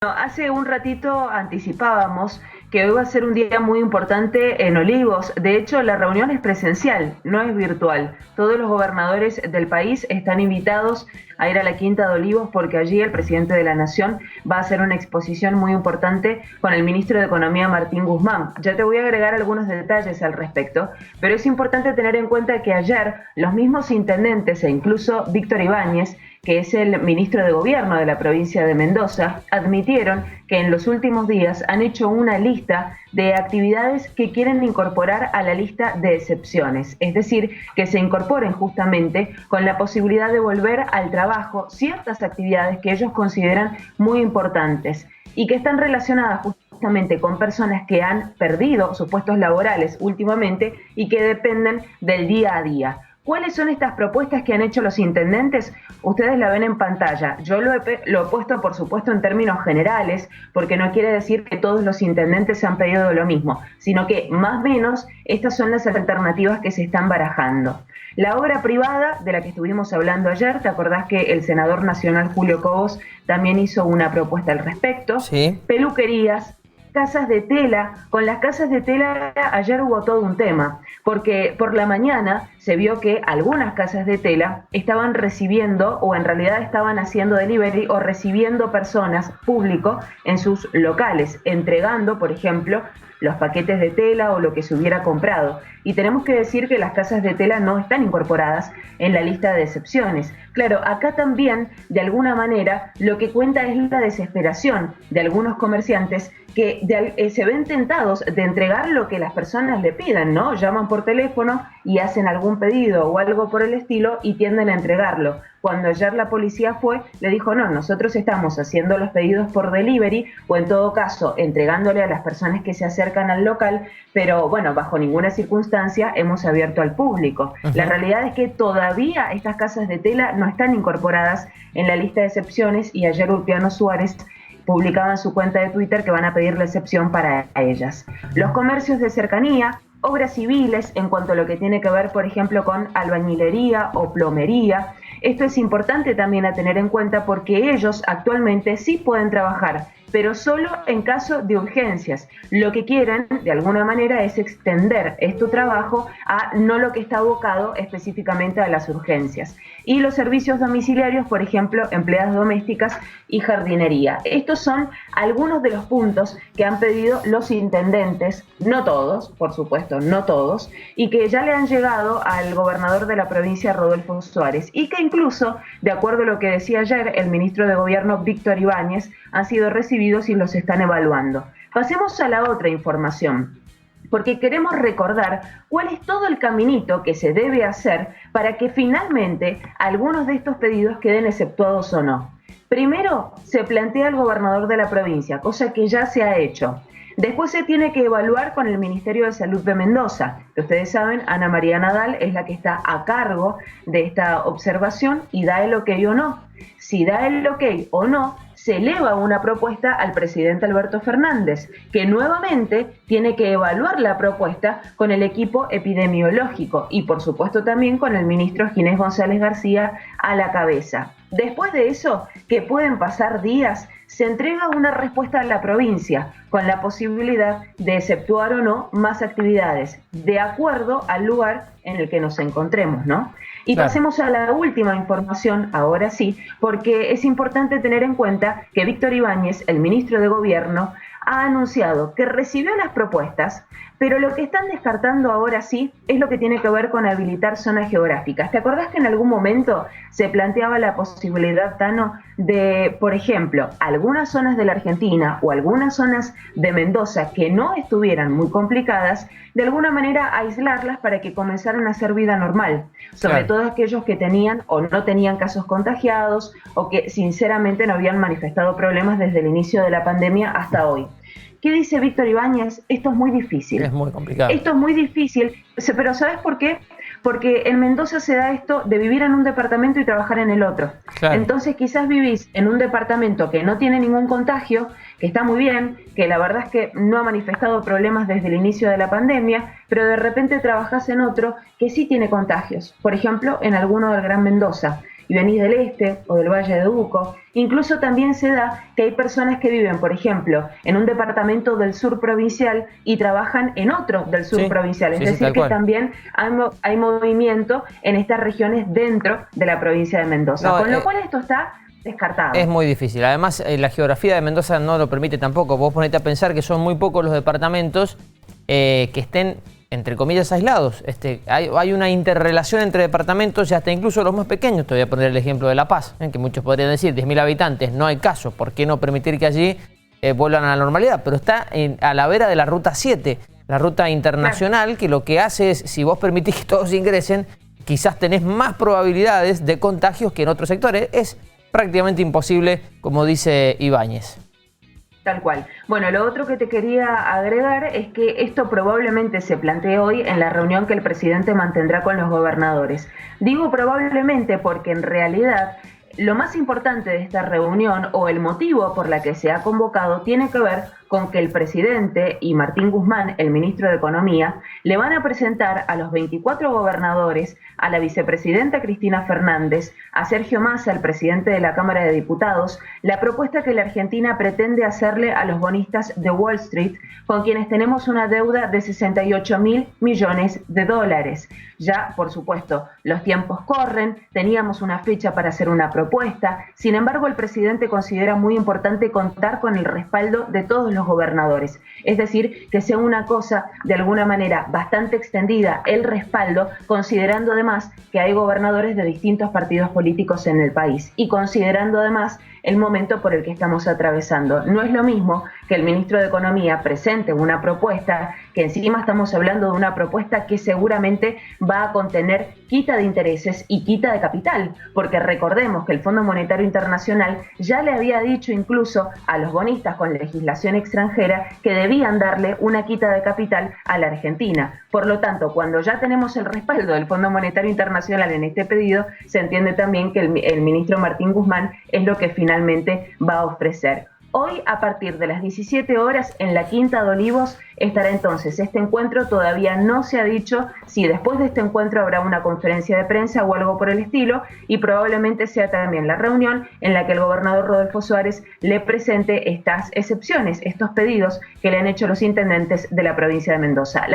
Hace un ratito anticipábamos que hoy va a ser un día muy importante en Olivos. De hecho, la reunión es presencial, no es virtual. Todos los gobernadores del país están invitados a ir a la Quinta de Olivos porque allí el presidente de la Nación va a hacer una exposición muy importante con el ministro de Economía, Martín Guzmán. Ya te voy a agregar algunos detalles al respecto, pero es importante tener en cuenta que ayer los mismos intendentes e incluso Víctor Ibáñez, que es el ministro de Gobierno de la provincia de Mendoza, admitieron que en los últimos días han hecho una lista de actividades que quieren incorporar a la lista de excepciones, es decir, que se incorporen justamente con la posibilidad de volver al trabajo ciertas actividades que ellos consideran muy importantes y que están relacionadas justamente con personas que han perdido sus puestos laborales últimamente y que dependen del día a día. ¿Cuáles son estas propuestas que han hecho los intendentes? Ustedes la ven en pantalla. Yo lo he puesto, por supuesto, en términos generales, porque no quiere decir que todos los intendentes han pedido lo mismo, sino que más o menos estas son las alternativas que se están barajando. La obra privada, de la que estuvimos hablando ayer, ¿te acordás que el senador nacional Julio Cobos también hizo una propuesta al respecto? Sí. Peluquerías, casas de tela. Con las casas de tela ayer hubo todo un tema, porque por la mañana se vio que algunas casas de tela estaban recibiendo, o en realidad estaban haciendo delivery o recibiendo personas, público, en sus locales, entregando, por ejemplo, los paquetes de tela o lo que se hubiera comprado. Y tenemos que decir que las casas de tela no están incorporadas en la lista de excepciones. Claro, acá también, de alguna manera, lo que cuenta es la desesperación de algunos comerciantes que se ven tentados de entregar lo que las personas le pidan, ¿no? Llaman por teléfono y hacen algún pedido o algo por el estilo y tienden a entregarlo. Cuando ayer la policía fue, le dijo, no, nosotros estamos haciendo los pedidos por delivery o en todo caso entregándole a las personas que se acercan al local, pero bueno, bajo ninguna circunstancia hemos abierto al público. La realidad es que todavía estas casas de tela no están incorporadas en la lista de excepciones y ayer Ulpiano Suárez publicaba en su cuenta de Twitter que van a pedir la excepción para ellas. Los comercios de cercanía, obras civiles en cuanto a lo que tiene que ver, por ejemplo, con albañilería o plomería. Esto es importante también a tener en cuenta porque ellos actualmente sí pueden trabajar, pero solo en caso de urgencias. Lo que quieren, de alguna manera, es extender este trabajo a no lo que está abocado específicamente a las urgencias. Y los servicios domiciliarios, por ejemplo, empleadas domésticas y jardinería. Estos son algunos de los puntos que han pedido los intendentes, no todos, por supuesto, no todos, y que ya le han llegado al gobernador de la provincia, Rodolfo Suárez, y que incluso, de acuerdo a lo que decía ayer el ministro de Gobierno, Víctor Ibáñez, han sido recibidos y los están evaluando. Pasemos a la otra información, porque queremos recordar cuál es todo el caminito que se debe hacer para que finalmente algunos de estos pedidos queden exceptuados o no. Primero, se plantea al gobernador de la provincia, cosa que ya se ha hecho. Después se tiene que evaluar con el Ministerio de Salud de Mendoza, que ustedes saben, Ana María Nadal es la que está a cargo de esta observación y da el ok o no. Si da el ok o no, se eleva una propuesta al presidente Alberto Fernández, que nuevamente tiene que evaluar la propuesta con el equipo epidemiológico y por supuesto también con el ministro Ginés González García a la cabeza. Después de eso, que pueden pasar días, se entrega una respuesta a la provincia con la posibilidad de exceptuar o no más actividades, de acuerdo al lugar en el que nos encontremos, ¿no? Y claro, pasemos a la última información, ahora sí, porque es importante tener en cuenta que Víctor Ibáñez, el ministro de Gobierno, ha anunciado que recibió las propuestas, pero lo que están descartando ahora sí es lo que tiene que ver con habilitar zonas geográficas. ¿Te acordás que en algún momento se planteaba la posibilidad, Tano, de, por ejemplo, algunas zonas de la Argentina o algunas zonas de Mendoza que no estuvieran muy complicadas, de alguna manera aislarlas para que comenzaran a hacer vida normal? Sobre todo aquellos que tenían o no tenían casos contagiados o que sinceramente no habían manifestado problemas desde el inicio de la pandemia hasta hoy. ¿Qué dice Víctor Ibáñez? Esto es muy difícil. Es muy complicado. Esto es muy difícil, pero ¿sabes por qué? Porque en Mendoza se da esto de vivir en un departamento y trabajar en el otro. Claro. Entonces quizás vivís en un departamento que no tiene ningún contagio, que está muy bien, que la verdad es que no ha manifestado problemas desde el inicio de la pandemia, pero de repente trabajás en otro que sí tiene contagios. Por ejemplo, en alguno del Gran Mendoza. y venís del este o del Valle de Uco. Incluso también se da que hay personas que viven, por ejemplo, en un departamento del sur provincial y trabajan en otro del sur provincial. Es decir, que también hay movimiento en estas regiones dentro de la provincia de Mendoza. Con lo cual esto está descartado. Es muy difícil. Además, la geografía de Mendoza no lo permite tampoco. Vos ponete a pensar que son muy pocos los departamentos que estén, entre comillas, aislados. Hay una interrelación entre departamentos y hasta incluso los más pequeños. Te voy a poner el ejemplo de La Paz, que muchos podrían decir 10.000 habitantes, no hay caso. ¿Por qué no permitir que allí vuelvan a la normalidad? Pero está a la vera de la Ruta 7, la ruta internacional, que lo que hace es, si vos permitís que todos ingresen, quizás tenés más probabilidades de contagios que en otros sectores. Es prácticamente imposible, como dice Ibáñez. Tal cual. Bueno, lo otro que te quería agregar es que esto probablemente se plantee hoy en la reunión que el presidente mantendrá con los gobernadores. Digo probablemente porque en realidad lo más importante de esta reunión o el motivo por la que se ha convocado tiene que ver con que el presidente y Martín Guzmán, el ministro de Economía, le van a presentar a los 24 gobernadores, a la vicepresidenta Cristina Fernández, a Sergio Massa, el presidente de la Cámara de Diputados, la propuesta que la Argentina pretende hacerle a los bonistas de Wall Street, con quienes tenemos una deuda de 68.000 millones de dólares. Ya, por supuesto, los tiempos corren, teníamos una fecha para hacer una propuesta, sin embargo, el presidente considera muy importante contar con el respaldo de todos los gobernadores, es decir, que sea una cosa de alguna manera bastante extendida el respaldo, considerando además que hay gobernadores de distintos partidos políticos en el país y considerando además el momento por el que estamos atravesando. No es lo mismo que el ministro de Economía presente una propuesta, que encima estamos hablando de una propuesta que seguramente va a contener quita de intereses y quita de capital, porque recordemos que el Fondo Monetario Internacional ya le había dicho incluso a los bonistas con legislación extranjera que debían darle una quita de capital a la Argentina. Por lo tanto, cuando ya tenemos el respaldo del Fondo Monetario Internacional en este pedido, se entiende también que el ministro Martín Guzmán es lo que finalmente va a ofrecer. Hoy, a partir de las 17 horas, en la Quinta de Olivos, estará entonces este encuentro. Todavía no se ha dicho si después de este encuentro habrá una conferencia de prensa o algo por el estilo, y probablemente sea también la reunión en la que el gobernador Rodolfo Suárez le presente estas excepciones, estos pedidos que le han hecho los intendentes de la provincia de Mendoza.